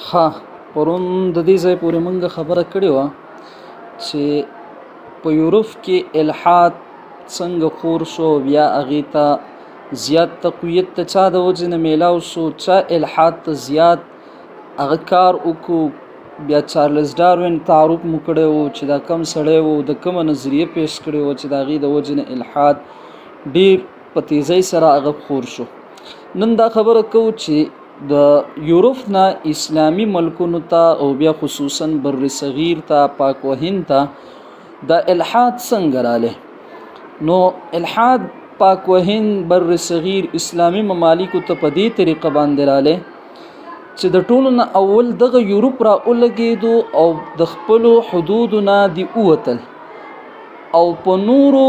ها پرون د دې ځای پورې مونږ خبره کړې وه چې په یورپ کې الحاد څنګه خور شو، بیا هغې ته زیات تقویت د چا د وجې نه میلاو شو، چا الحاد ته زیات هغه کار وکړو. بیا چارلز ډاروین تعارف مو کړی و چې دا کم سړی و، د کومه نظریه پیش کړې وه چې د هغې د وجې نه الحاد ډېر په تیزۍ سره هغه خور شو. نن دا خبره کوو چې د یورپ نه اسلامي ملکونو ته او بیا خصوصا بر صغیر ته، پاک و هند ته د الحاد څنګه رالی. نو الحاد پاک و هند، بر صغیر، اسلامي ممالکو ته په دې طریقه باندې رالی چې د ټولو نه اول دغه یورپ را ولګېدو او د خپلو حدودو نه دی ووتل او په نورو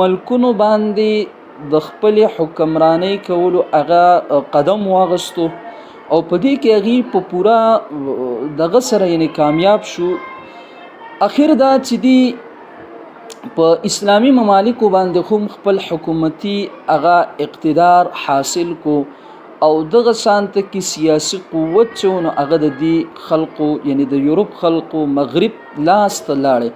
ملکونو باندې د خپل حکمرانی کولو هغه قدم واغستو او په دې کې هغې په پوره دغه سره یعنی کامیاب شو. اخر دا چې دی په اسلامی ممالکو باندې هم خپل حکومتي هغه اقتدار حاصل کو او دغه شانته کې سیاسي قوت چې نو هغه د دې خلقو یعنی د یورپ خلقو مغرب لاس ته لاړې.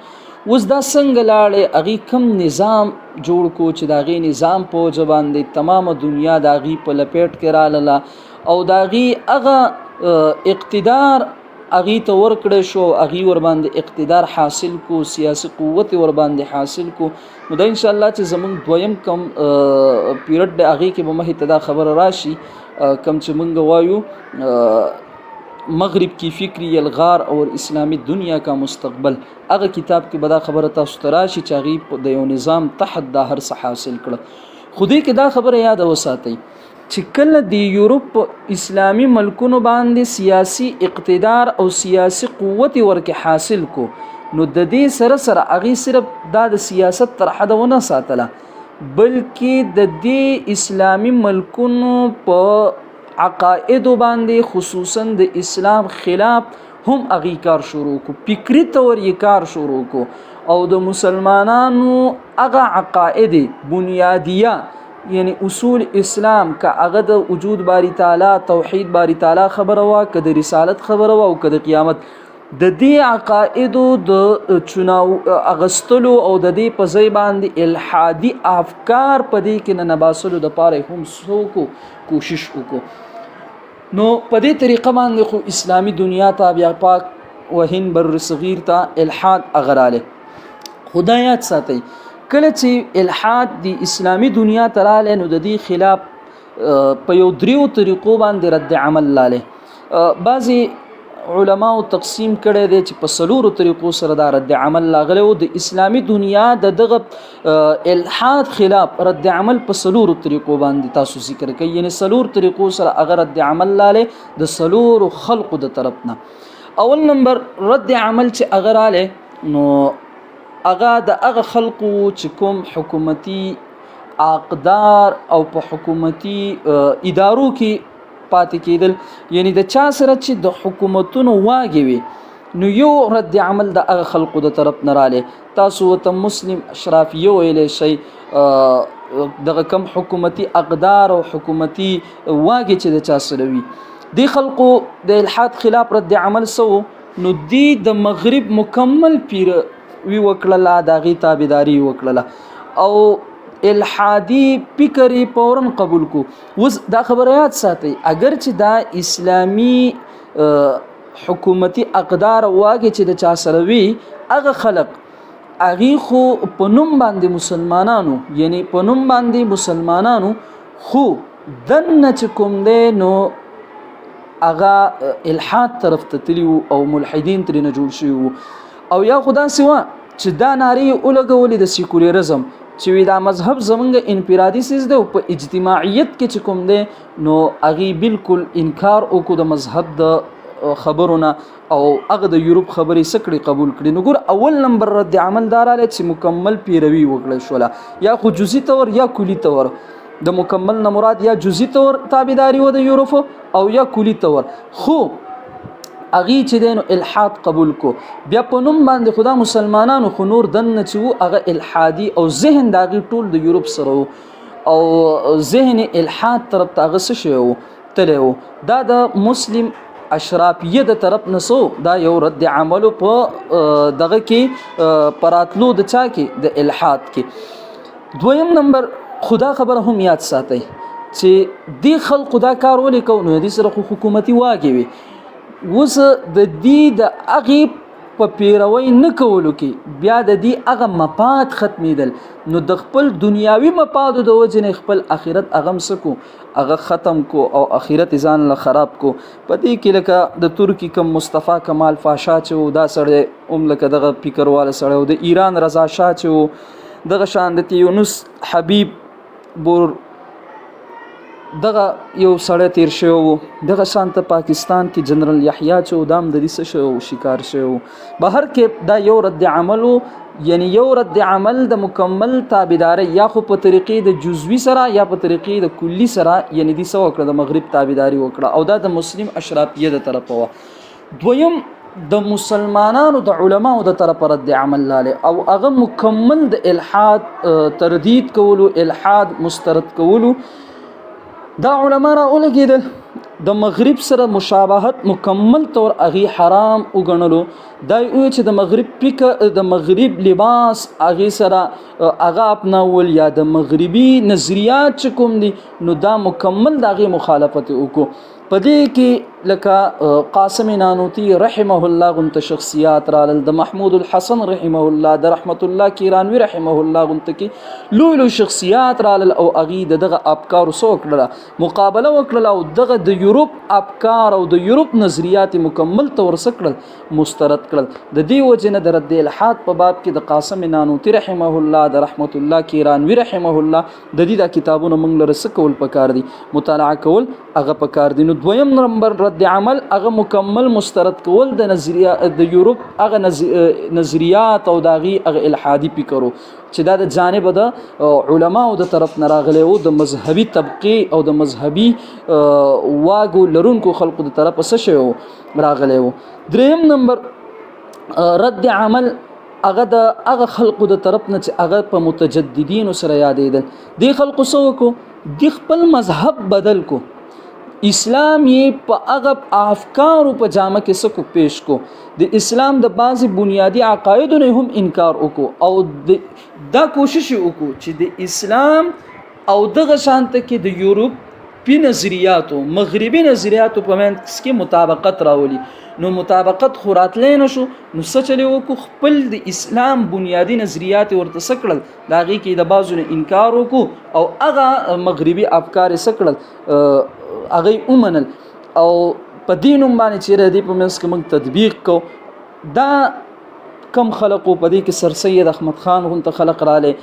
اوس دا څنګه لاړې، هغې کم نظام جوړ کو چې د هغې نظام په وجه باندې تمامه دنیا د هغې په لپیټ کې راغله او د هغې هغه اقتدار هغې ته ورکړی شو، هغې ورباندې اقتدار حاصل کو، سیاسي قوت ورباندې حاصل کو. نو دا انشاءالله چې زمونږ دویم کم پیریډ دی هغې کې به مخې ته دا خبره راشي، کم چې مونږ وایو مغرب کی فکری یلغار اور اسلامی دنیا کا مستقبل، هغه کتاب کې به دا خبره تاسو ته راشي چې هغې د یو نظام تحت دا هر څه حاصل کړه. خو دې کې دا خبره یاد وساتئ چې کله د یورپ اسلامی ملکونو باندې سیاسی اقتدار او سیاسی قوت ورکه حاصل کو، نو د دې سره سره هغې صرف دا د سیاست تر حده ونه ساتله، بلکې د دې اسلامی ملکونو په عقایدو باندې خصوصا د اسلام خلاف هم هغې کار شروع کو، فکري طور یې کار شروع کو او د مسلمانانو هغه عقاید بنیادیه یعنی اصول اسلام که هغه د وجود باری تعالی، توحید باری تعالی خبره وا، که د رسالت خبره وا او که د قیامت، د دې عقایدو د چناو اغستلو او د دې په ځای باندې الحادي افکار په دې کې نه نباسلو دپاره هم څوک کوشش وکړو. نو په دې طریقه باندې خو اسلامی دنیا ته بیا پاک و هند بر صغیر ته الحاد اغراله. خدا یاد ساتئ کله چې الحاد د اسلامی دنیا ته رالی نو د دې خلاف په یو دریو طریقو باندې رد عمل لاله. بعضی علماو تقسیم کړی دی چې په څلورو طریقو سره دا رد عمل لاغلی و. د اسلامی دنیا د دغه الحاد خلاف رد عمل په څلورو طریقو باندې تاسو ذکر کوي، یعنی څلور طریقو سره هغه رد عمل لاله د څلورو خلقو د طرف نه. اول نمبر رد عمل چې هغه رالی نو هغه د هغه خلقو چې کوم حکومتي اقدار او په حکومتي ادارو کې پاتې کېدل، یعنی د چا سره چې د حکومتونو واګې وي، نو یو رد عمل د هغه خلقو د طرف نه رالی. تاسو ورته مسلم اشرافیه ویلی شئ، دغه کم حکومتي اقدار او حکومتي واګې چې د چا سره وي، دې خلقو د الحاد خلاف رد عمل سو، نو دی د مغرب مکمل پیروي وکړله، د هغې تابعداري وکړله او الحادی فکر یې فوراً قبول کو. اوس دا خبره یاد ساتئ اگر چې دا اسلامی حکومتي اقدار واګې چې د چا سره وي، هغه خلق هغې خو په نوم باندې مسلمانانو، یعنی په نوم باندې مسلمانانو، خو دننه چې کوم دی نو هغه الحاد طرف ته تلي او ملحدین ترېنه جوړ شوي وو. او یا خو داسې وه چې دا نارې یې ولګولې د سیکولرزم چې وی دا مذهب زمونږ انفرادي سیز دی او په اجتماعیت کې چې کوم دی نو هغې بالکل انکار وکړو د مذهب د خبرونه او هغه د یورپ خبرې سکړې قبول کړي. نو ګور اول نمبر رد عمل دا رالی چې مکمل پیروي وکړی شوله، یا خو جزئی طور یا کلی طور. د مکمل نه مراد یا جزئی طور تابعداري و د یورپ او یا کلی طور، خو هغې چې دی نو الحاد قبول کو. بیا په نوم باندې خدا مسلمانانو، خو نور دننه چې وو هغه الحادي او ذهن د هغې ټول د یورپ سره وو او ذهن الحاد طرف ته هغه څه شوی وو تللی وو. دا د مسلم اشرافیه د طرف نسو دا یو رد عمل په دغه کې پراتلو د چا کې د الحاد کې. دویم نمبر خدا خبره هم یاد ساتي چې دی خلق دا کار ولې کو نو د سره حکومتي واګي وي وس د دې د اغه په پیروي نه کولو کې بیا د دې اغه مفاد ختمیدل نو د خپل دنیاوي مفاد د وجنه خپل اخرت اغم سکو اغه ختم کو او اخرت ځان له خراب کو. پدې کې لکه د ترکی کم مصطفی کمال فاشا چې دا سره لکه دغه فکرواله سره د ایران رضا شاه چې دغه شان د یونس حبیب بور دغه یو سړی تیر شو دغه شانت پاکستان کې جنرال یحیی چې دام د دې شو شکار شو. بهر کې دا یو رد عمل یعنی یو رد عمل د مکمل تابعداري یا خو په طریقې د جزوي سره یا په طریقې د کلی سره یعنی دې سو کړ د مغرب تابعداري وکړه او دا د مسلم اشرافیه د طرفه و. دویم د مسلمانانو د علماو د طرف رد عمل لاله او هغه مکمل د الحاد تردید کولو الحاد مسترد کولو. دا علما را ولګیدل د مغرب سره مشابهت مکمل طور اغي حرام وګڼلو. دا یو چې د مغرب فکر د مغرب لباس اغي سره اغا اپناول یا د مغربي نظریات کوم دي نو دا مکمل د اغي مخالفت وکړو. پدې کې لکه قاسم نانوتی رحمه الله غنت شخصیات را د محمود الحسن رحمه الله د رحمت الله کیرانوی رحمه الله غنت کې لوی لوی شخصیات را او اغي دغه افکار سو کړه مقابله وکړه او دغه د یورپ افکار او د یورپ نظریات مکمل تور سکړل مسترد کړل. د دې وجنه د رد الحاد په باب کې د قاسم نانوتی رحمه الله د رحمت الله کیرانوی رحمه الله د دې د کتابونو موږ لره سکول پکار دي مطالعه کول هغه پکار دي. دویم نمبر رد عمل هغه مکمل مسترد کول د نظریات د یورپ هغه نظریات او داغي هغه الحادي فکرو چې دا د جانب د علماو د طرف نه راغلی او د مذهبي طبقه او د مذهبي واګو لرونکو خلقو د طرف څخه شو راغلی وو. دریم نمبر رد عمل هغه د هغه خلقو د طرف نه چې هغه په متجددین سره یادېدل دی خلقو سو کو د خپل مذهب بدل کو اسلام یې په هغه افکار په جامه کې سکو پیش کو د اسلام د بعضی بنیادی عقاید نه هم انکار وکړو او دا کوشش وکړو چې د اسلام او دغه شانت کې د یورپ نظریاتو مغربي نظریاتو په منځ کې مطابقت راولي. نو مطابقت خوراتلې نشو نو سچلې وکړو خپل د اسلام بنیادی نظریات ورته سکړل داغي کې د بازو انکار وکړو او هغه مغربي افکار سکړل هغه اومنل او په دینوم باندې چې ردی په منځ کې موږ تطبیق کو. دا کم خلقو په دې کې سر سید احمد خان غونته خلق رااله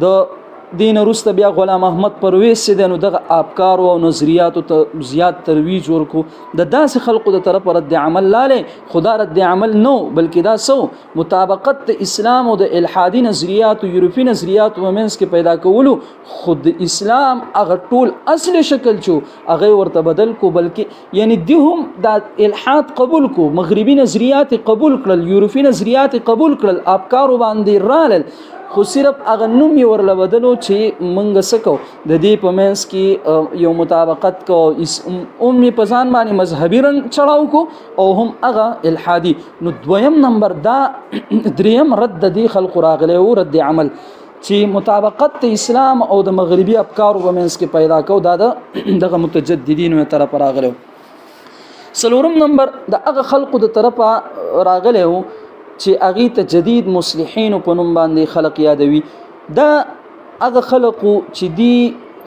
د دین روسته بیا غلام احمد پرویز سیدنو دغه افکار او نظریاتو ته زیات ترویج ورکو د داسې خلقو د طرف رد عمل لاله خدا رد عمل نو بلکې دا سو مطابقت د اسلام او د الحادی نظریات او یورپی نظریات ومنس کې پیدا کولو خود اسلام هغه ټول اصل شکل چو هغه ورته بدل کو بلکې یعنی دهم د الحاد قبول کو مغربي نظریات قبول کړل یورپی نظریات قبول کړل افکار باندې رالل خو صرف هغه نوم یې ورله بدلو چې مونږ سکو د دې په منځ کې یو مطابقت کو امي په ځان باندې مذهبي رنګ چړاو کو او هم هغه الحادي. نو دویم نمبر دا دریم رد د دې خلق راغلی او رد عمل چې مطابقت د اسلام او د مغربي افکارو په منځ کې پیدا کو دا دغه متجددینو طرف راغلی. څلورم نمبر د هغه خلقو د طرفه راغلی چې اغي ته جدید مصلحین په نوم باندې خلق یادوي. دا هغه خلقو چې دی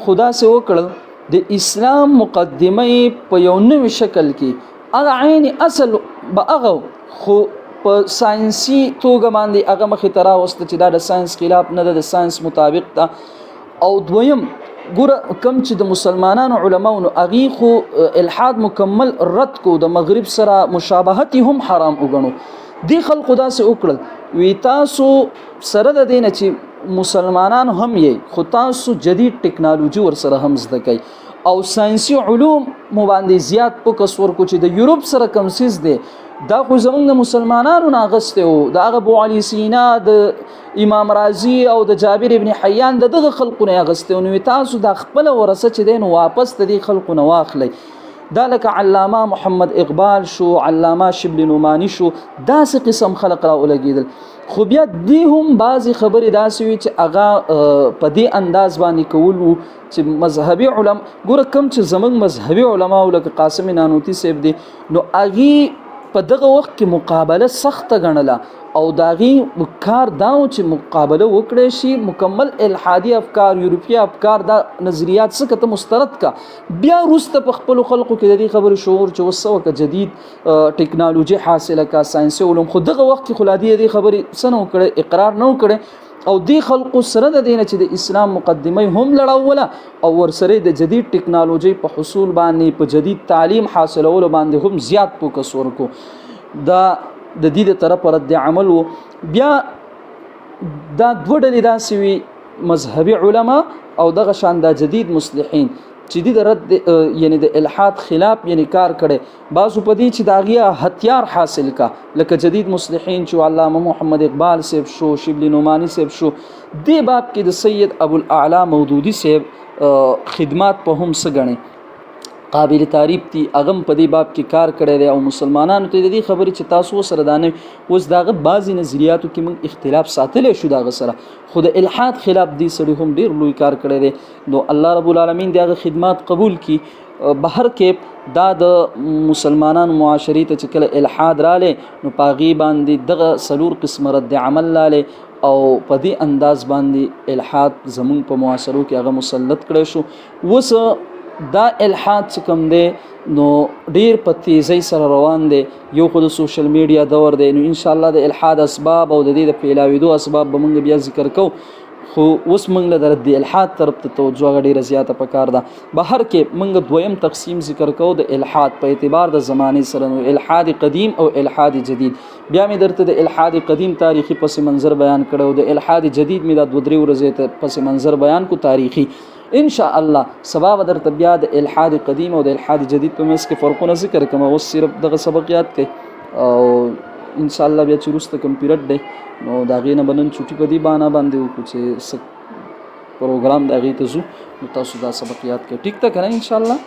خدا سه وکړل د اسلام مقدمه په یو نوې شکل کې هغه عین اصل به هغه خو په ساينسي توګه باندې هغه مخې ته راوسته چې دا د ساينس خلاف نه ده د ساينس مطابق ده. او دویم ګوره کم چې د مسلمانانو علماونو اغي خو الحاد مکمل رد کو د مغرب سره مشابهت هم حرام وګڼو. دی خلقو داسې وکړل وی تاسو سره د دینه چې مسلمانان هم یې خو تاسو جدید ټکنالوژي ور سره هم زده کوي او ساينسي علوم مو باندې زیات فوکس ورکو چې د یورپ سره کم سیز دی دا خو زمونږ د مسلمانانو ناغسته او د هغه ابو علي سینا د امام رازي او د جابر ابن حیان دغه خلقونه غسته نو تاسو د خپل ورثه چې دین واپس د دې خلقونه واخلي. دا لکه علامه محمد اقبال شو، علامه شبلی نعمانی شو، داسې قسم خلق را ولګېدل. خو بیا دې هم بعضې خبرې داسې وي چې هغه په دې انداز باندې کول وو چې مذهبي علما ګوره کوم چې زموږ مذهبي علما لکه قاسم نانوتي صاحب دی نو هغې په دغه وخت کې مقابله سخته ګڼله او د هغې کار دا و چې مقابله وکړی شي مکمل الحادي افکار، یورپي افکار، دا نظریات څه که ته مسترد کا. بیا وروسته په خپلو خلقو کې د دې خبرې شعور چې اوس څه وکړه جدید ټکنالوژي حاصله کا، ساینسي علوم، خو دغه وخت کې خو لا دې خبرې څه نه وکړی، اقرار نه وکړی او دې خلقو سره د دې نه چې د اسلام مقدمه هم لړوله او ورسره د جدید ټکنالوژي په حصول باندې، په جدید تعلیم حاصلولو باندې هم زیات فوکس ورکو. دا د دې د طرفه رد عمل و. بیا دا دوه ډلې داسې وي مذهبي علما او دغه شان د جدید مصلحین چې د رد یعنی د الحاد خلاف یعنی کار کړي. بعضو په دې چې د هغې هتیار حاصل کا لکه جدید مصلحین چې علامه محمد اقبال صاحب شو، شبلی نعمانی صاحب شو. دې باب کې د سید ابوالاعلی مودودي صاحب خدمات په هم څه ګڼي قابل تعریف دي. هغه په دې باب کې کار کړی دی او مسلمانانو ته د دې خبرې چې تاسو سره دانه اوس دغه بعضی نظریاتو کې موږ اختلاف ساتلی شو دغه سره، خو د الحاد خلاف دی سړي هم ډیر لوی کار کړی دی. نو الله رب العالمین دغه خدمات قبول کړي. بهر کې دا د مسلمانانو معاشري ته چې کله الحاد رااله نو پاغي باندې دغه سلور قسم رد عمل لاله او په دې انداز باندې الحاد زمون په معاشرو کې هغه مسلط کړی شو. وس دا الحاد چې کوم دی نو ډیر په تیزی سره روان دی. یو خو د سوشل میډیا دور دی، نو ان شاء الله د الحاد اسباب او د دې د پیلاویدو اسباب به موږ بیا ذکر کوو، خو اوس موږ له د رد الحاد طرف ته توجه ډیره زیاته پکار ده. بهر کې موږ دویم تقسیم ذکر کوو د الحاد په اعتبار د زمانې سره، نو الحاد قدیم او الحاد جدید. بیا مې درته د الحاد قدیم تاریخي پس منظر بیان کړو، د الحاد جدید مې د 2-3 ورځې ته پس منظر بیان کو تاریخي. ان شاء الله سبا درته بیا د الحاد قدیم او د الحاد جدید په منځ کې فرقونه ذکر کوم. اوس صرف دغه سبق یاد کړئ او ان شاء الله بیا چې وروسته کوم پیریډ دی نو د هغې نه به نن چوټي په دې بهانه باندې وکړو چې څه پروګرام د هغې ته ځو، نو تاسو دا سبق یاد کړئ. ټیک ده که نه ان شاء الله.